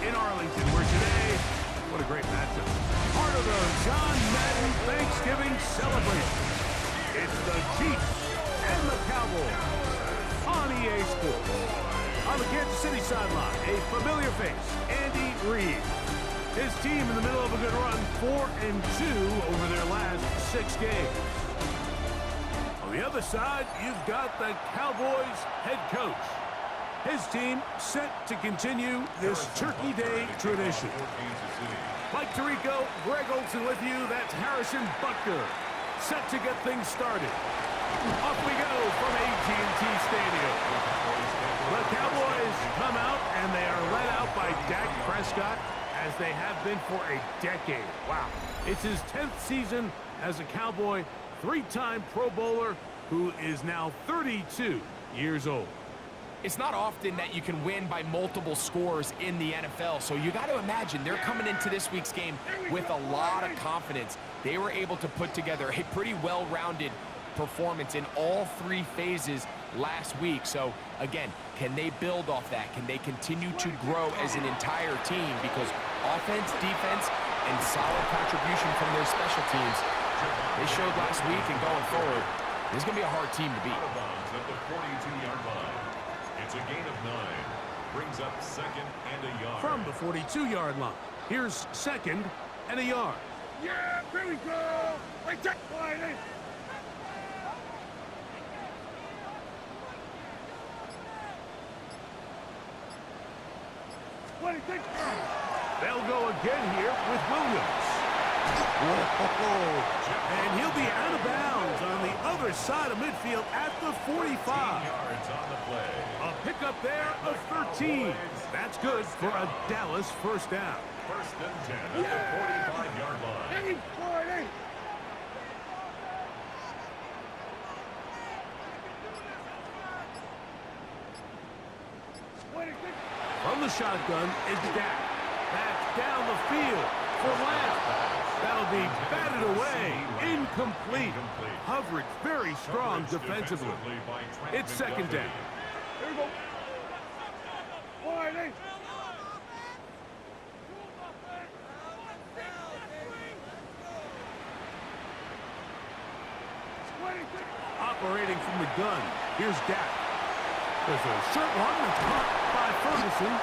in Arlington, where today, what a great matchup. Part of the John Madden Thanksgiving celebration. It's the Chiefs and the Cowboys on EA Sports. On the Kansas City sideline, a familiar face, Andy Reid. His team in the middle of a good run, 4-2 over their last 6 games. On the other side, you've got the Cowboys head coach. His team set to continue this Turkey Day tradition. Mike Tirico, Greg Olsen with you. That's Harrison Butker, set to get things started. Off we go from AT&T Stadium. The Cowboys come out, and they are led out by Dak Prescott, as they have been for a decade. Wow. It's his 10th season as a Cowboy, 3-time Pro Bowler, who is now 32 years old. It's not often that you can win by multiple scores in the NFL, so you got to imagine they're coming into this week's game with a lot of confidence. They were able to put together a pretty well-rounded performance in all 3 phases last week. So, again, can they build off that? Can they continue to grow as an entire team? Because offense, defense, and solid contribution from their special teams, they showed last week, and going forward, this is going to be a hard team to beat. At the 42-yard line. It's a gain of 9. Brings up 2nd and a yard. From the 42-yard line, here's 2nd and a yard. Yeah, here we go. Like that, Wiley. They'll go again here with Williams. Whoa. And he'll be out of bounds on the other side of midfield at the 45. Yards on the play. A pickup there of 13. That's good for a Dallas first down. 1st and 10 at the 45-yard line. Hey, Wiley. From the shotgun is Dak. That's down the field for Lamb. That'll be batted away. Incomplete. Coverage very strong defensively. It's 2nd down. Here we go. Wiley. Operating from the gun, here's Dak. There's a short one that's caught by Ferguson,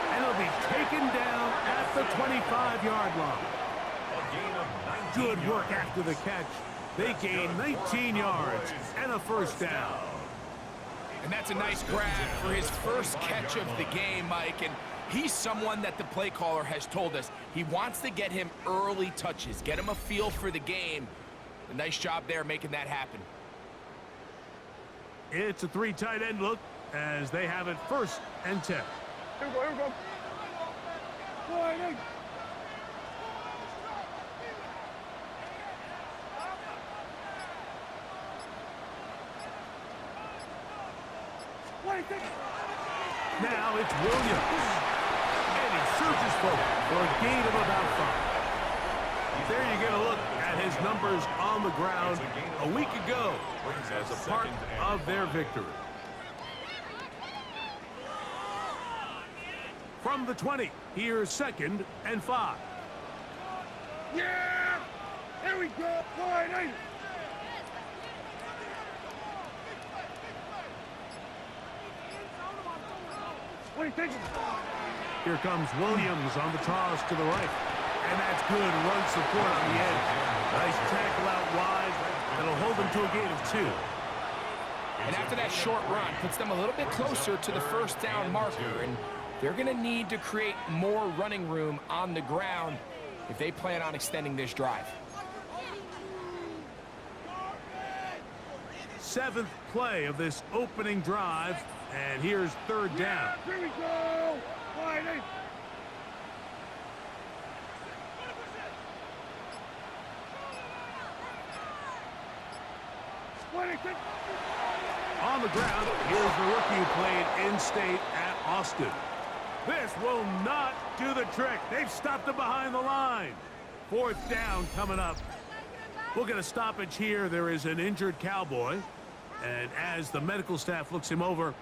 and it'll be taken down at the 25-yard line. Good work after the catch. They gain 19 yards and a first down. And that's a nice grab for his first catch of the game, Mike. And he's someone that the play caller has told us he wants to get him early touches, get him a feel for the game. A nice job there making that happen. It's a 3 tight end look as they have it 1st and 10. Here we go, here we go. Wiley. Now it's Williams. And he surges forward for a gain of about 5. There you get a look at his numbers on the ground a week ago as a part of their victory. From the 20, here's 2nd and 5. Yeah! Here we go, Wiley. What are you thinking? Here comes Williams on the toss to the right. And that's good run support on the edge. Nice tackle out wide. That'll hold them to a gain of 2. And after that short run, puts them a little bit closer to the first down marker. And they're going to need to create more running room on the ground if they plan on extending this drive. 7th play of this opening drive. And here's 3rd down. Here we go! Wiley! On the ground, here's the rookie who played in-state at Austin. This will not do the trick. They've stopped him behind the line. 4th down coming up. We'll get a stoppage here. There is an injured Cowboy. And as the medical staff looks him over,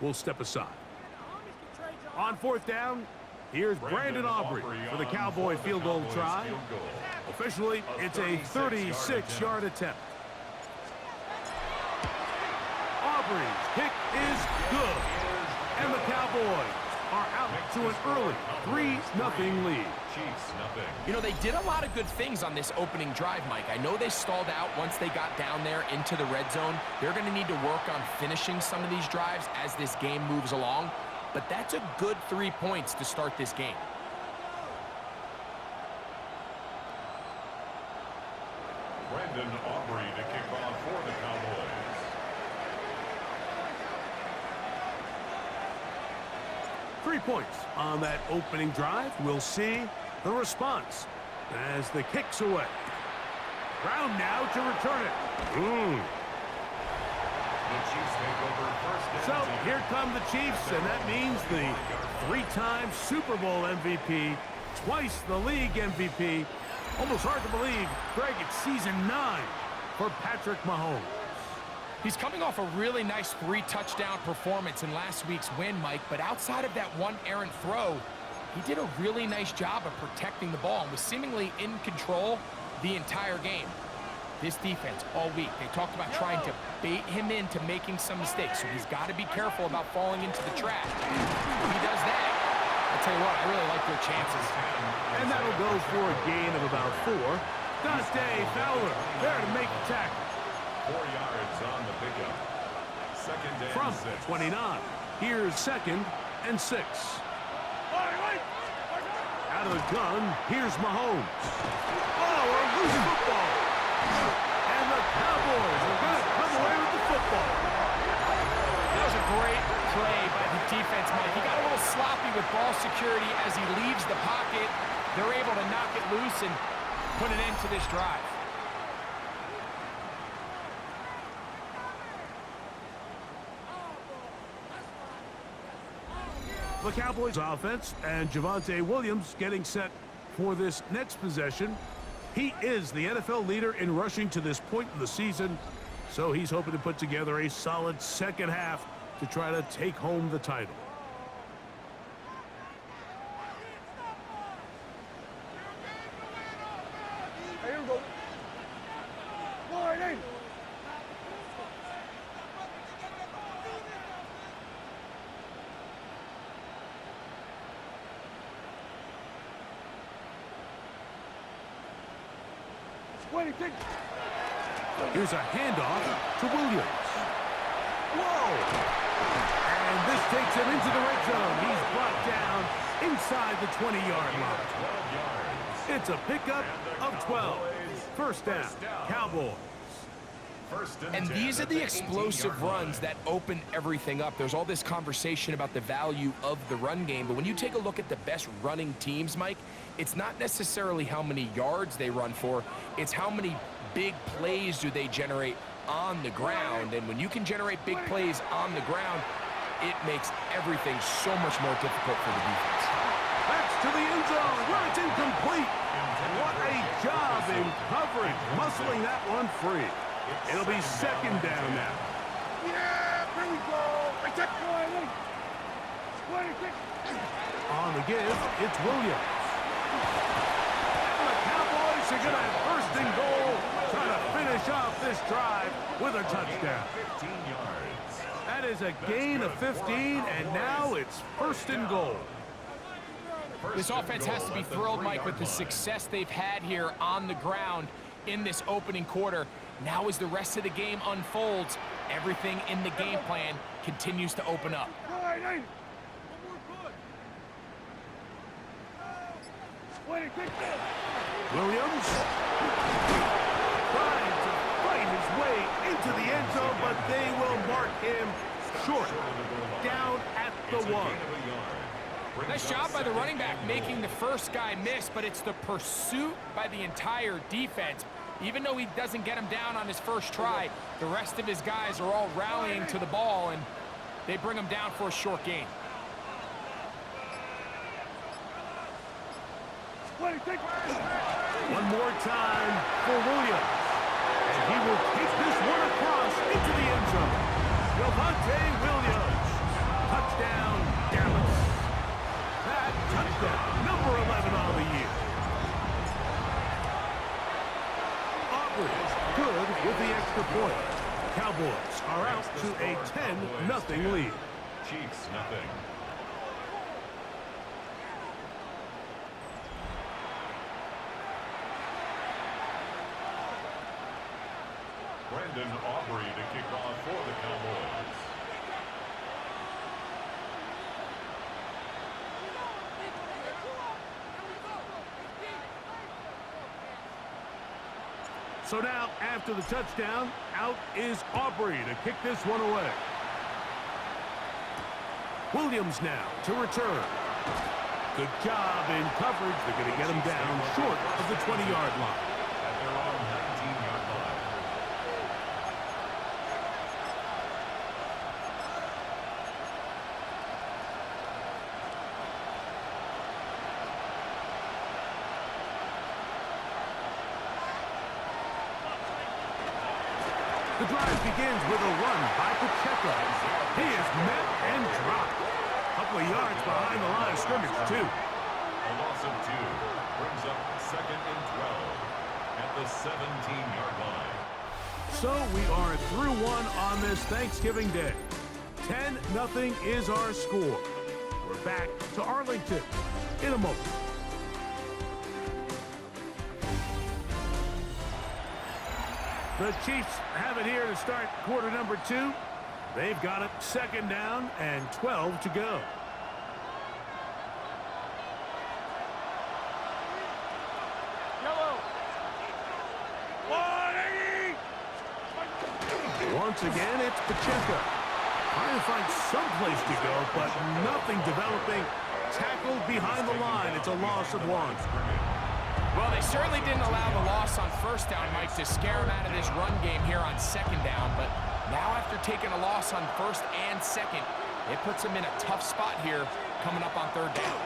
we'll step aside. On 4th down, Here's Brandon Aubrey for the Cowboy field goal try. Officially, it's a 36-yard attempt. Aubrey's kick is good. And the Cowboys are out to an early 3-0 lead. You know, they did a lot of good things on this opening drive, Mike. I know they stalled out once they got down there into the red zone. They're going to need to work on finishing some of these drives as this game moves along. But that's a good 3 points to start this game. Brandon Aubrey to kick off for the Cowboys. Three points on that opening drive. We'll see the response as the kick's away. Brown now to return it. The Chiefs take over first and So 10. here come the Chiefs, and that means the three-time Super Bowl MVP, twice the league MVP. Almost hard to believe, Greg, it's season 9 for Patrick Mahomes. He's coming off a really nice 3-touchdown performance in last week's win, Mike, but outside of that one errant throw, he did a really nice job of protecting the ball and was seemingly in control the entire game. This defense all week, they talked about trying to bait him into making some mistakes, so he's got to be careful about falling into the trap. If he does that, I'll tell you what, I really like their chances. And that'll go for a gain of about 4. Dante Fowler there to make the tackle. 4 yards on the pickup. Second and From 6. 29, here's 2nd and 6. Out of the gun, here's Mahomes. Oh, a loose football. And the Cowboys are going to come away with the football. That was a great play by the defense, Mike. He got a little sloppy with ball security as he leaves the pocket. They're able to knock it loose and put an end to this drive. The Cowboys offense and Javonte Williams getting set for this next possession. He is the NFL leader in rushing to this point in the season, so he's hoping to put together a solid second half to try to take home the title. Here we go. Warning. Here's a handoff to Williams. Whoa! And this takes him into the red zone. He's brought down inside the 20-yard line. 12 yards. It's a pickup of 12. First down, Cowboys. First And 10 these are at the 18-yard explosive line. runs that open everything up. There's all this conversation about the value of the run game, but when you take a look at the best running teams, Mike, it's not necessarily how many yards they run for, it's how many big plays do they generate on the ground. And when you can generate big plays on the ground, it makes everything so much more difficult for the defense. That's to the end zone where it's incomplete. What a job in coverage, muscling that one free. It'll be second down now. Yeah, here we go. Attack one. On the give, it's Williams. And the Cowboys are going to have first and goal, trying to finish off this drive with a touchdown. 15 yards. That is a gain of 15, and now it's first and goal. This offense has to be thrilled, Mike, with the success they've had here on the ground in this opening quarter. Now as the rest of the game unfolds, everything in the game plan continues to open up. Williams trying to fight his way into the end zone, but they will mark him short, down at the 1. Nice job by the running back making the first guy miss, but it's the pursuit by the entire defense. Even though he doesn't get him down on his first try, the rest of his guys are all rallying to the ball, and they bring him down for a short gain. One more time for Williams. And he will take this one across into the end zone. Javonte Williams. Touchdown, Dallas. That touchdown the extra point. Cowboys are out to a 10-0 lead. Chiefs, nothing. Brandon Aubrey to kick off for the Cowboys. So now, after the touchdown, out is Aubrey to kick this one away. Williams now to return. Good job in coverage. They're going to get him down short of the 20-yard line. At their own 19-yard line. The drive begins with a run by Pacheco. He is met and dropped. A couple of yards behind the line of scrimmage, too. A loss of 2 brings up 2nd and 12 at the 17-yard line. So we are through one on this Thanksgiving Day. 10-0 is our score. We're back to Arlington in a moment. The Chiefs have it here to start quarter number 2. They've got it 2nd down and 12 to go. Once again, it's Pacheco. Trying to find some place to go, but nothing developing. Tackled behind the line. It's a loss of 1. Well, they certainly didn't allow the loss on 1st down, Mike, to scare him out of this run game here on 2nd down. But now after taking a loss on 1st and 2nd, it puts him in a tough spot here coming up on 3rd down.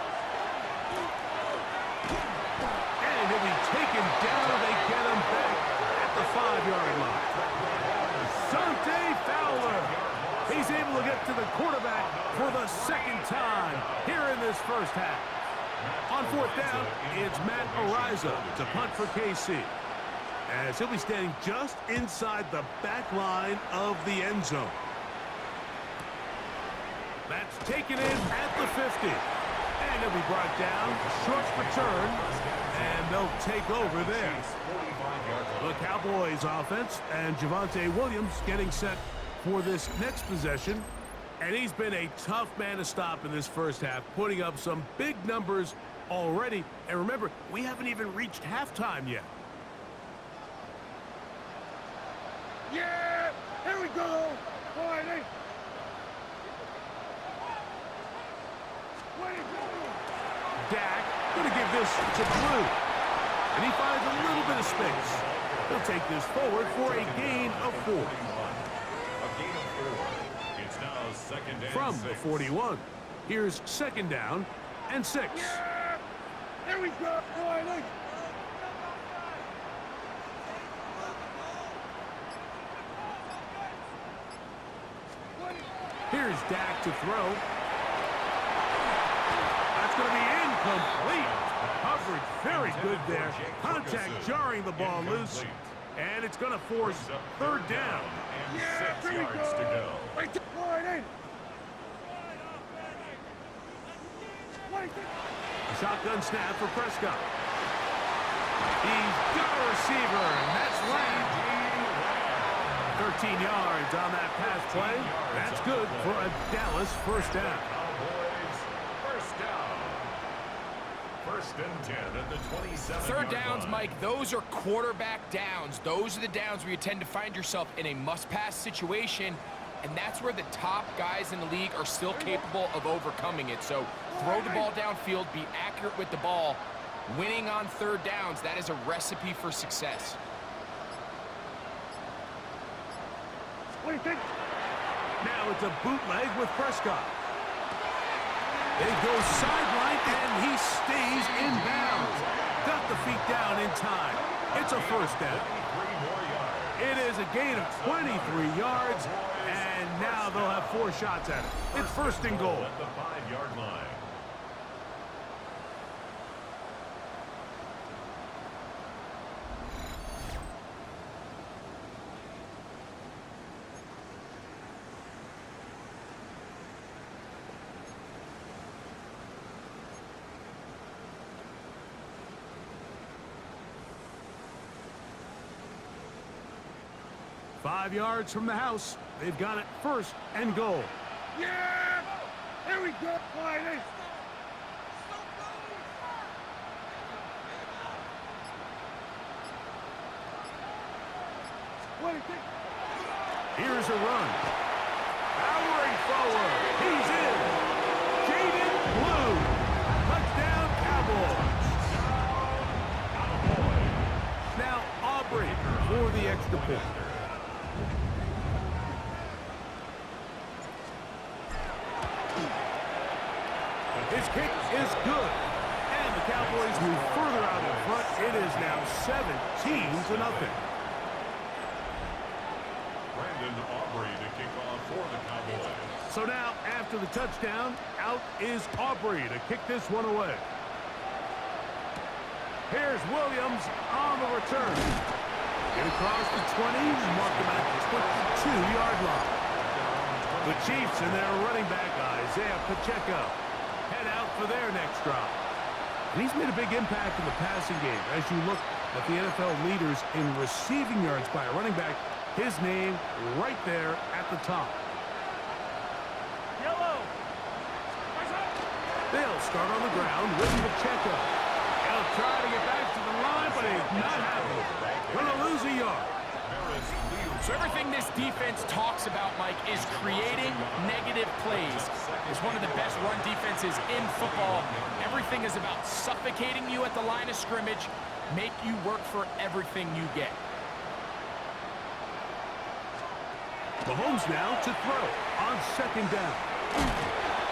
And he'll be taken down. They get him back at the 5-yard line. Sante Fowler. He's able to get to the quarterback for the 2nd time here in this first half. On 4th down, it's Matt Ariza to punt for KC, as he'll be standing just inside the back line of the end zone. That's taken in at the 50. And he'll be brought down, short return, and they'll take over there. The Cowboys offense and Javonte Williams getting set for this next possession. And he's been a tough man to stop in this first half, putting up some big numbers already. And remember, we haven't even reached halftime yet. Yeah! Here we go! Friday! Dak going to give this to Blue. And he finds a little bit of space. He'll take this forward for a gain of 4. A gain of 4. It's now 2nd and 6. From the 41. Here's 2nd down and 6. Yeah! Here we go! Friday! Here's Dak to throw. That's going to be incomplete. Coverage very good there. Contact jarring the ball loose. And it's going to force 3rd down. And Yeah, 6 here we yards go. to go. Right there, Friday! Shotgun snap for Prescott. He's got a receiver, and that's Lamb. 13 yards on that pass play. That's good for a Dallas 1st down. Cowboys, 1st down. 1st and 10 at the 27-yard 3rd downs, line. Mike, those are quarterback downs. Those are the downs where you tend to find yourself in a must-pass situation, and that's where the top guys in the league are still capable of overcoming it. So throw the ball downfield, be accurate with the ball. Winning on 3rd downs, that is a recipe for success. What do you think? Now it's a bootleg with Prescott. They go sideline, and he stays in bounds. Got the feet down in time. It's a 1st down. 3 more yards. It is a gain of 23 yards, and now they'll have 4 shots at it. It's 1st and goal. At the 5-yard line. 5 yards from the house. They've got it first and goal. Yeah! Here we go, Whitey! Here's a run. Powering forward. He's in. Jaded Blue. Touchdown, Cowboys. Now Aubrey for the extra point. His kick is good. And the Cowboys move further out in front. It is now 17-0. Aubrey to kick off for the Cowboys. So now, after the touchdown, out is Aubrey to kick this one away. Here's Williams on the return. Get across the 20, mark him at the 22-yard line. The Chiefs and their running back, Isaiah Pacheco, head out for their next drive. And he's made a big impact in the passing game. As you look at the NFL leaders in receiving yards by a running back, his name right there at the top. Yellow! They'll start on the ground with Pacheco. He'll try to get back to the line, but he's not happy. Gonna lose a yard. So everything this defense talks about, Mike, is creating negative plays. It's one of the best run defenses in football. Everything is about suffocating you at the line of scrimmage, make you work for everything you get. Mahomes now to throw on second down.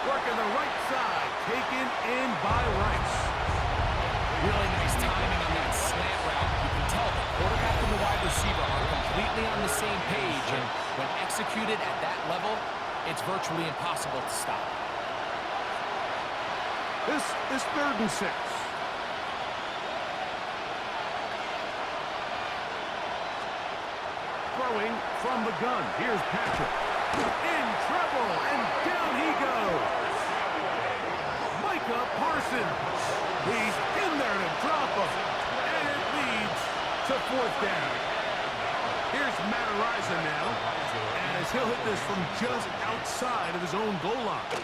Working the right side, taken in by Rice. Really nice timing on that slant route. You can tell the quarterback and the wide receiver are completely on the same page, and when executed at that level, it's virtually impossible to stop. This is 3rd and 6. Throwing from the gun. Here's Patrick. In trouble, and down he goes. Micah Parsons. He's in there to drop him. And it leads to 4th down. Here's Matt Ariza now, as he'll hit this from just outside of his own goal line.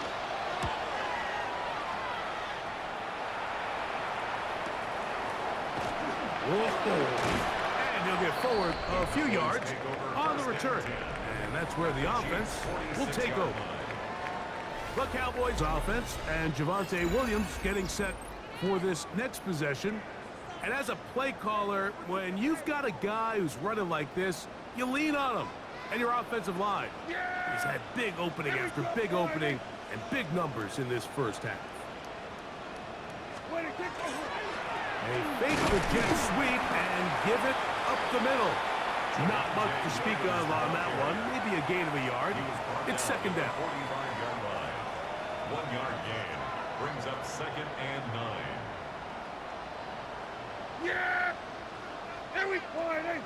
Whoa. And he'll get forward a few yards on the return. And that's where the offense will take over. The Cowboys offense and Javonte Williams getting set for this next possession. And as a play caller, when you've got a guy who's running like this, you lean on him and your offensive line. He's had big opening after big opening and big numbers in this first half. They fake the jet sweep and give it up the middle. Not much to speak of on that one. Maybe a gain of a yard. It's second down. 45-yard line. 1 yard gain. Brings up 2nd and 9. Yeah! Here we go, Whitey!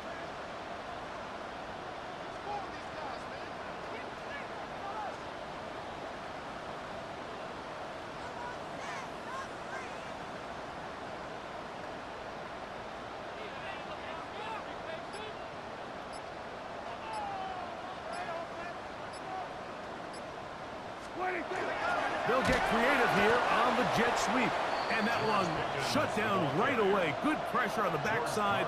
They'll get creative here on the jet sweep. And that one shut down right away. Good pressure on the backside.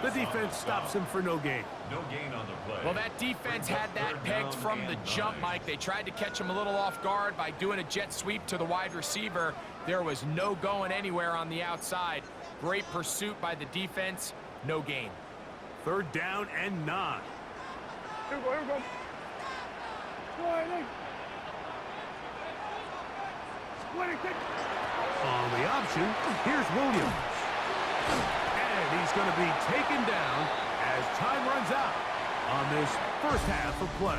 The defense stops him for no gain. No gain on the play. Well, that defense had that pegged from the jump, Mike. They tried to catch him a little off guard by doing a jet sweep to the wide receiver. There was no going anywhere on the outside. Great pursuit by the defense. No gain. 3rd down and 9. Here we go. Whitey! On the option, here's Williams. And he's going to be taken down as time runs out on this first half of play.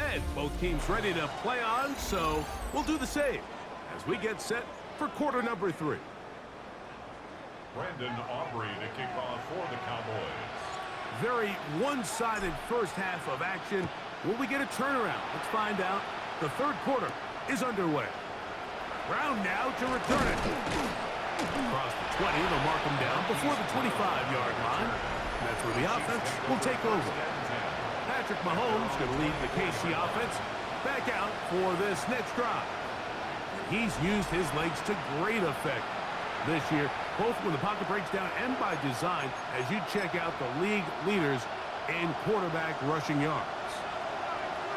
And both teams ready to play on, so we'll do the same as we get set for quarter number 3. Brandon Aubrey to kick off for the Cowboys. Very one-sided first half of action. Will we get a turnaround? Let's find out. The 3rd quarter is underway. Brown now to return it. Across the 20, they'll mark him down before the 25-yard line. That's where the offense will take over. Patrick Mahomes going to lead the KC offense back out for this next drive. He's used his legs to great effect this year, both when the pocket breaks down and by design, as you check out the league leaders in quarterback rushing yards.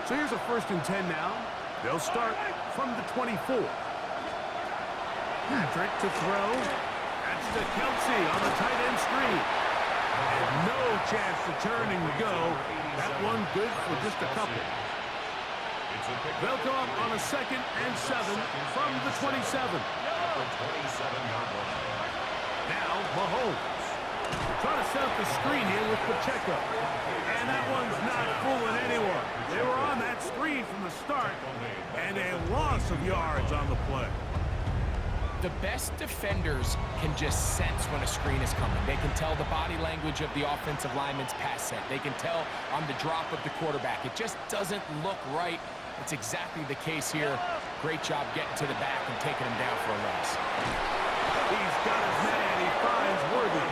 So here's a 1st and 10 now. They'll start from the 24. Patrick to throw. That's to Kelsey on the tight end screen. And no chance to turn and go. That one good for just a couple. They'll go up on a 2nd and 7 from the 27. Now Mahomes trying to set up the screen here with Pacheco. And that one's not fooling anyone. They were on that screen from the start, and a loss of yards on the play. The best defenders can just sense when a screen is coming. They can tell the body language of the offensive lineman's pass set. They can tell on the drop of the quarterback. It just doesn't look right. It's exactly the case here. Great job getting to the back and taking him down for a loss. He's got his man. He finds Worthy.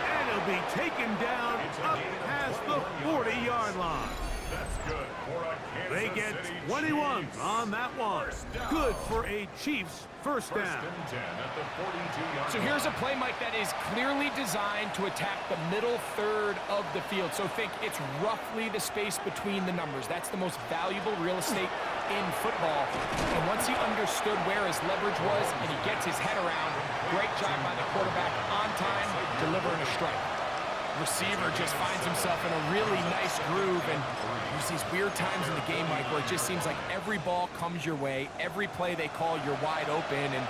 And he'll be taken down up past the 40-yard line. That's good for a They Kansas get City 21 Chiefs. on that one. Good for a Chiefs first down. 1st and 10 at the 42-yard So here's a play, Mike, that is clearly designed to attack the middle third of the field. So think it's roughly the space between the numbers. That's the most valuable real estate in football. And once he understood where his leverage was and he gets his head around, great job by the quarterback on time, delivering a strike. Receiver just finds himself in a really nice groove, and there's these weird times in the game, Mike, where it just seems like every ball comes your way, every play they call, you're wide open, and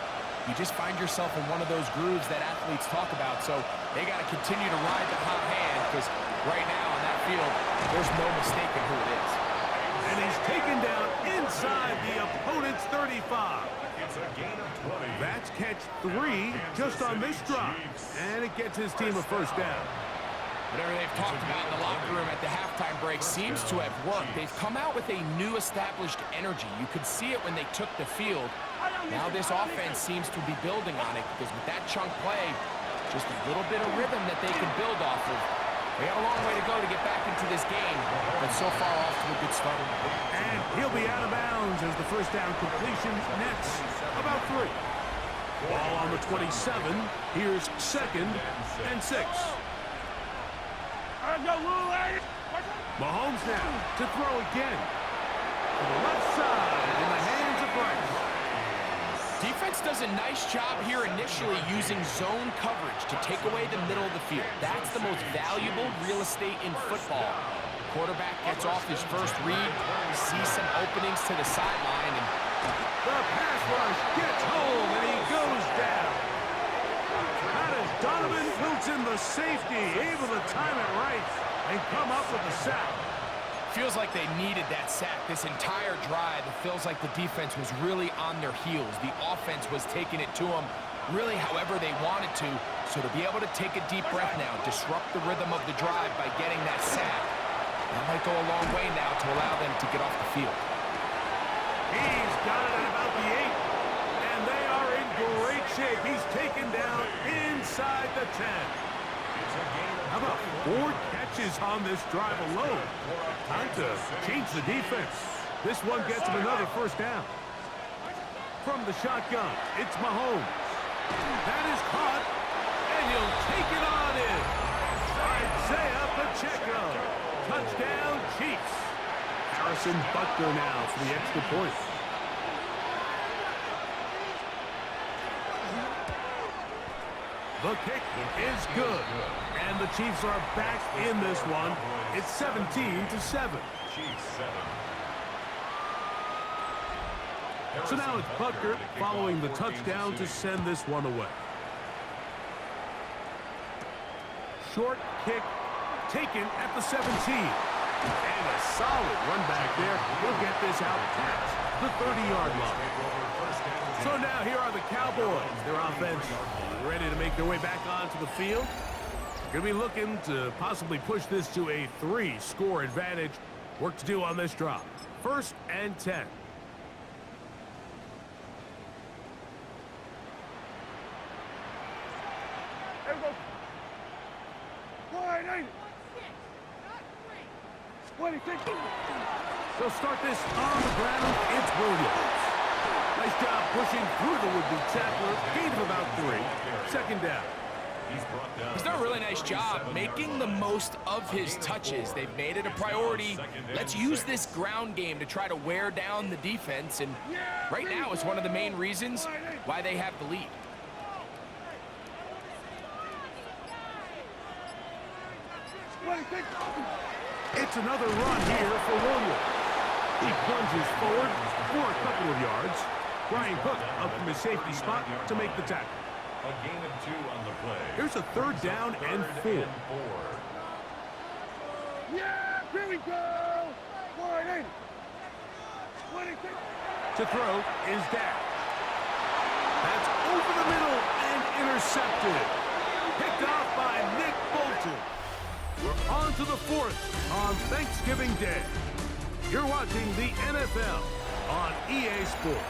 you just find yourself in one of those grooves that athletes talk about. So they got to continue to ride the hot hand, because right now on that field, there's no mistaking who it is. And he's taken down inside the opponent's 35. It's a gain of 20. That's catch 3 just on this drive, and it gets his team a first down. Whatever they've talked about in the locker room at the halftime break seems to have worked. They've come out with a new established energy. You could see it when they took the field. Now this offense seems to be building on it, because with that chunk play, just a little bit of rhythm that they can build off of. They got a long way to go to get back into this game, but so far off to a good start. And he'll be out of bounds as the first down completion nets about 3. Ball on the 27. Here's 2nd and 6. Mahomes now to throw again. To the left side in the hands of Bryce. Defense does a nice job here initially using zone coverage to take away the middle of the field. That's the most valuable real estate in football. Quarterback gets off his first read, sees some openings to the sideline, and The pass rush gets home, and he goes down. That is Donovan Wilson, the safety, able to time it right and come up with the sack. feels like they needed that sack this entire drive. It feels like the defense was really on their heels. The offense was taking it to them really however they wanted to. So to be able to take a deep breath now, disrupt the rhythm of the drive by getting that sack, that might go a long way now to allow them to get off the field. He's got it at about the 8, and they are in great shape. He's taken down inside the 10. How about 4 catches on this drive alone? Time to change the defense. This one gets him another first down. From the shotgun, it's Mahomes. That is caught, and he'll take it on in. Isaiah Pacheco. Touchdown, Chiefs. Harrison Butker now for the extra point. The kick is good, and the Chiefs are back in this one. It's 17-7. Chiefs 7. So now it's Butker following the touchdown to send this one away. Short kick taken at the 17. And a solid run back there. He'll get this out past the 30-yard line. So now here are the Cowboys. Their offense ready to make their way back onto the field. Going to be looking to possibly push this to a 3-score advantage. Work to do on this drive. 1st and 10. Wide, ain't it? 26. They'll start this on the ground. It's Williams. Nice job pushing through the would-be tackler. Gain of about 3. Second down. He's done a really nice job making the most of his touches. They've made it a priority. Let's use this ground game to try to wear down the defense, and right now it's one of the main reasons why they have the lead. It's another run here for Williams. He plunges forward for a couple of yards. Brian Cook up from his safety spot to make the tackle. A gain of 2 on the play. Here's a third down and 4. Yeah, here we go. Wide, ain't it? 26. To throw is Dak. That's over the middle and intercepted. Picked off by Nick Bolton. We're on to the 4th on Thanksgiving Day. You're watching the NFL on EA Sports.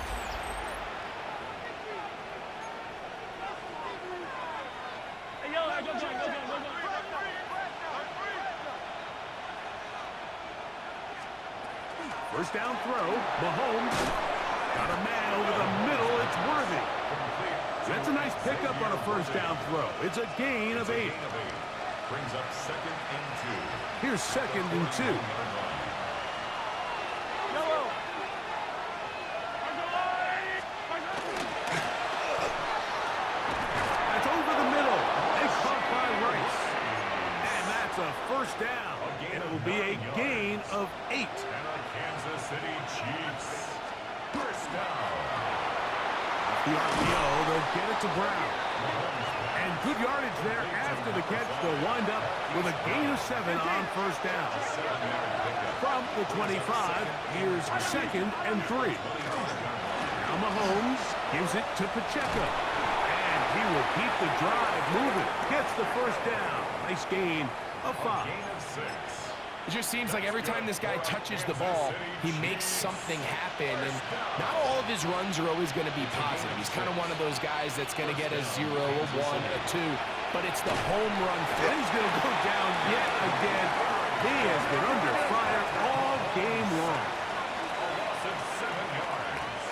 First down throw, Mahomes. Got a man over the middle, it's Worthy. That's a nice pickup on a first down throw. It's a gain of 8. Brings up 2nd and 2. Here's 2nd and 2. That's over the middle. It's caught by Rice. And that's a first down. And it will be a gain of 8. And the Kansas City Chiefs. First down. The RPO, they'll get it to Brown. And good yardage there after the catch. They'll wind up with a gain of 7 on first down. From the 25, here's 2nd and 3. Now Mahomes gives it to Pacheco. And he will keep the drive moving. Gets the first down. Nice gain of 5. Gain of 6. It just seems like every time this guy touches the ball, he makes something happen, and not all of his runs are always going to be positive. He's kind of one of those guys that's going to get a 0, a 1, a 2, but it's the home run And he's going to go down yet again. He has been under fire all game long. Loss of 7 yards.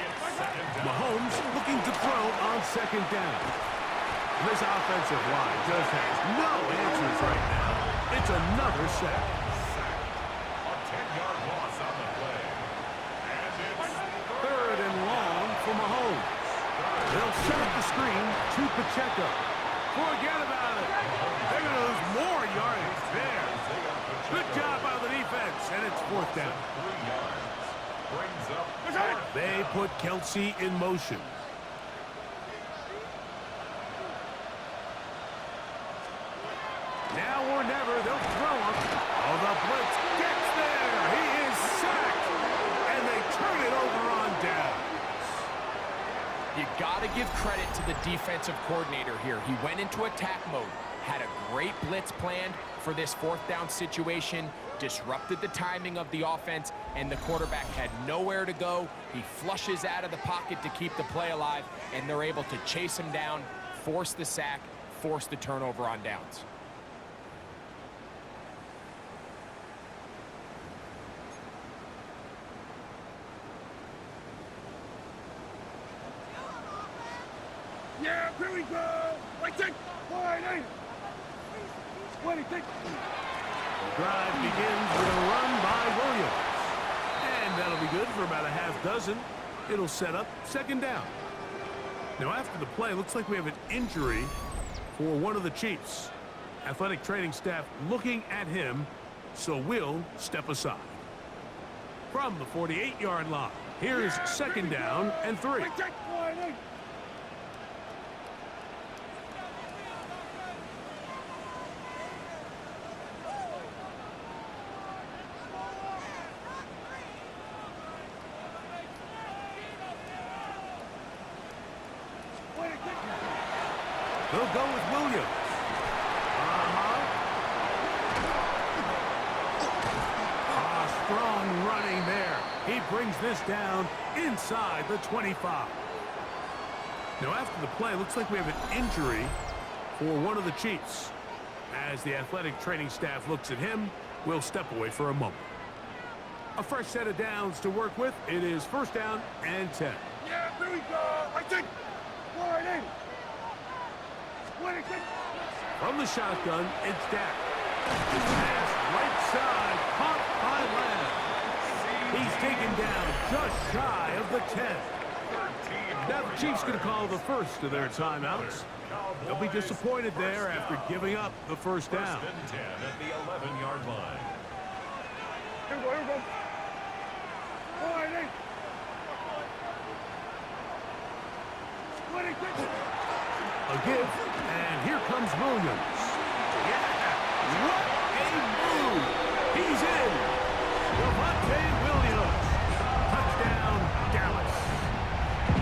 It's 2nd down. Mahomes looking to throw on 2nd down. This offensive line just has no answers right now. It's another sack. A 10-yard loss on the play. And it's 3rd and long for Mahomes. They'll set up the screen to Pacheco. Forget about it. They're going to lose more yardage there. Good job by the defense, and it's 4th down. 3 yards. Brings up 4th. They put Kelsey in motion. Now or never, they'll throw him. Oh, the blitz gets there. He is sacked. And they turn it over on downs. You got to give credit to the defensive coordinator here. He went into attack mode, had a great blitz planned for this 4th down situation, disrupted the timing of the offense, and the quarterback had nowhere to go. He flushes out of the pocket to keep the play alive, and they're able to chase him down, force the sack, force the turnover on downs. Yeah, here we go. Like that. Wide, ain't it? 26. The drive begins with a run by Williams. And that'll be good for about a half dozen. It'll set up 2nd down. Now after the play, looks like we have an injury for one of the Chiefs. Athletic training staff looking at him, so we'll step aside. From the 48-yard line, here's 2nd down and 3. Like that. Wide, ain't it? They'll go with Williams. Strong running there. He brings this down inside the 25. Now after the play, looks like we have an injury for one of the Chiefs. As the athletic training staff looks at him, we'll step away for a moment. A fresh set of downs to work with. It is first down and 10. Yeah, here we go. I think. Wide in. From the shotgun, it's Dak. His pass right side, caught by Lamb. He's taken down just shy of the 10. Now the Chiefs going to call the first of their timeouts. They'll be disappointed there after giving up the first down. First and 10 at the 11-yard line. Here we go, here we go. Wide in. A give, and here comes Williams. Yeah, what a move! He's in! Devontae Williams. Touchdown, Dallas.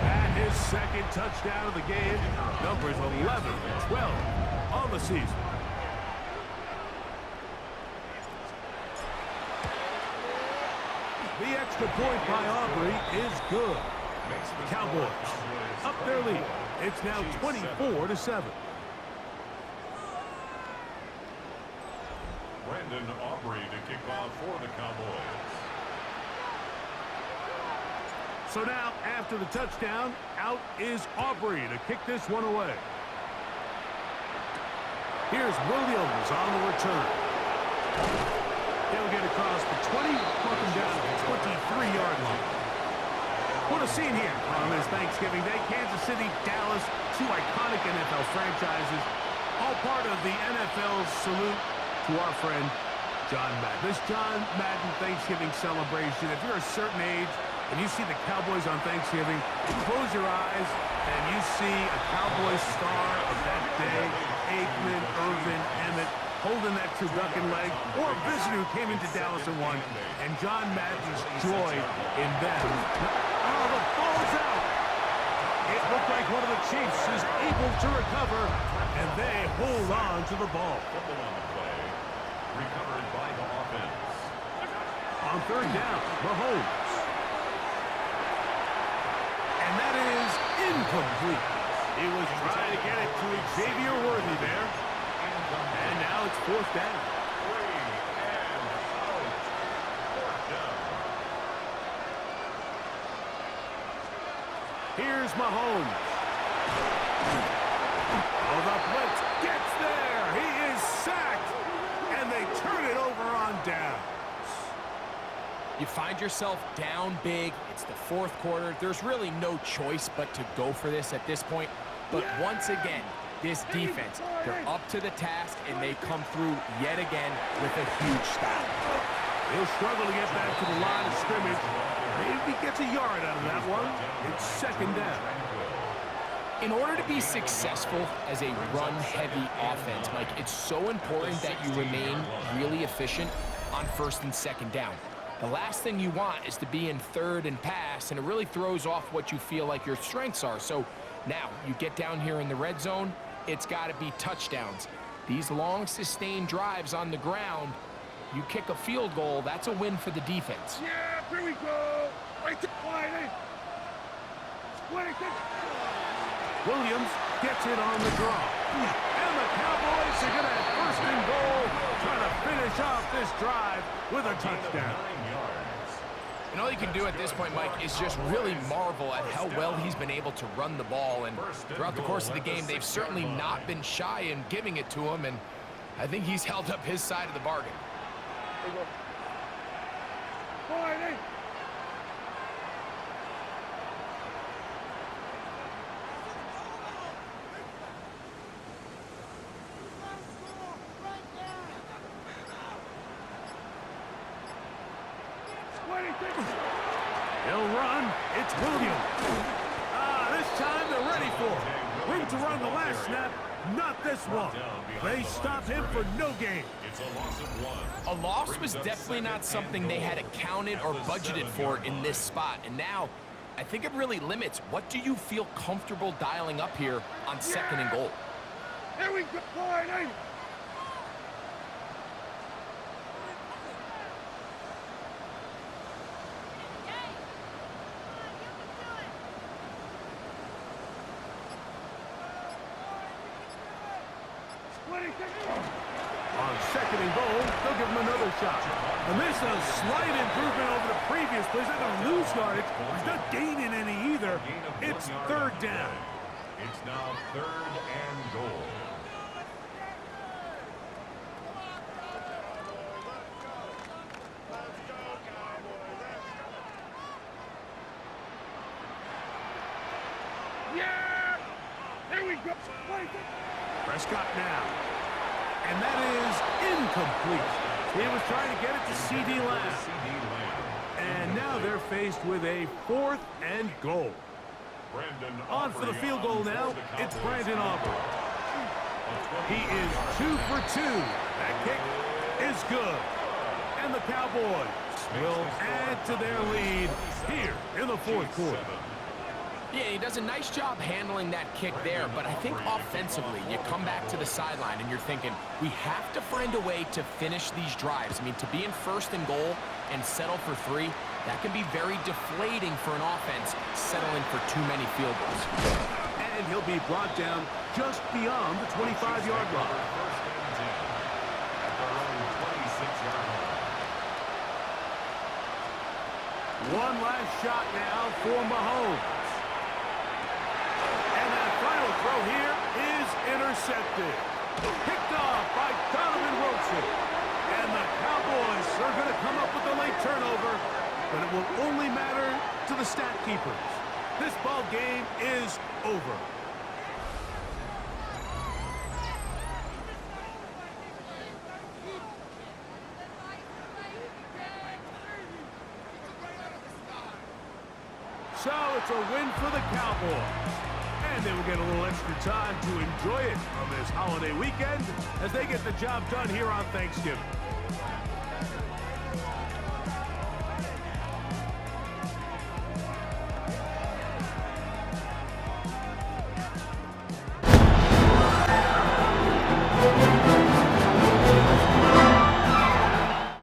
And his second touchdown of the game. Numbers 11 and 12 on the season. The extra point by Aubrey is good. Cowboys up their lead. It's now 24-7. Brandon Aubrey to kick off for the Cowboys. So now, after the touchdown, out is Aubrey to kick this one away. Here's Williams on the return. He'll get across the 20, walking down to the 23-yard line. What a scene here on this Thanksgiving Day. Kansas City, Dallas, two iconic NFL franchises, all part of the NFL's salute to our friend John Madden. This John Madden Thanksgiving celebration, if you're a certain age and you see the Cowboys on Thanksgiving, close your eyes and you see a Cowboys star of that day, Aikman, Irvin, Emmett, holding that turducken leg, or a visitor who came into Dallas and won, and John Madden's joy in them. Oh, the ball's out! It looked like one of the Chiefs is able to recover, and they hold on to the ball. Football on the play. Recovered by the offense. On third down, Mahomes. And that is incomplete. He was trying to get it to Xavier Worthy there. And now it's fourth down. 3 and out. Fourth down. Here's Mahomes. Oh, the blitz gets there. He is sacked. And they turn it over on downs. You find yourself down big. It's the fourth quarter. There's really no choice but to go for this at this point. But once again, this defense, they're up to the task, and they come through yet again with a huge stop. He'll struggle to get back to the line of scrimmage. Maybe gets a yard out of that one. It's second down. In order to be successful as a run-heavy offense, Mike, it's so important that you remain really efficient on first and second down. The last thing you want is to be in third and pass, and it really throws off what you feel like your strengths are. So now you get down here in the red zone, it's got to be touchdowns. These long sustained drives on the ground, you kick a field goal, that's a win for the defense. Yeah, here we go. Right to wide in. Williams gets it on the draw. And the Cowboys are going to have first and goal, trying to finish off this drive with a touchdown. 9 yards. And all you can do at this point, Mike, is just really marvel at how well he's been able to run the ball. And throughout the course of the game, they've certainly not been shy in giving it to him. And I think he's held up his side of the bargain. Wide in. He'll run. It's Williams. This time they're ready for it. Room to run the last snap. Not this one. They stop him for no gain. It's a loss of 1. A loss was definitely not something they had accounted or budgeted for in this spot. And now, I think it really limits. What do you feel comfortable dialing up here on second and goal? Here we go. Wide in. On second and goal, they'll give him another shot. And this is a slight improvement over the previous plays. They're going to lose yardage. He's not gaining any either. It's third down. It's now 3rd and goal. Yeah! Here we go! Prescott now. And that is incomplete. He was trying to get it to C.D. Lamb. And now they're faced with a 4th and goal. On for the field goal now, it's Brandon Aubrey. He is 2 for 2. That kick is good. And the Cowboys will add to their lead here in the 4th quarter. Yeah, he does a nice job handling that kick there, but I think offensively, you come back to the sideline and you're thinking, we have to find a way to finish these drives. I mean, to be in 1st and goal and settle for 3, that can be very deflating for an offense settling for too many field goals. And he'll be brought down just beyond the 25-yard line. One last shot now for Mahomes. And that final throw here is intercepted. Picked off by Donovan Wilson. And the Cowboys are going to come up with a late turnover, but it will only matter to the stat keepers. This ball game is over. So it's a win for the Cowboys. And they will get a little extra time to enjoy it on this holiday weekend as they get the job done here on Thanksgiving.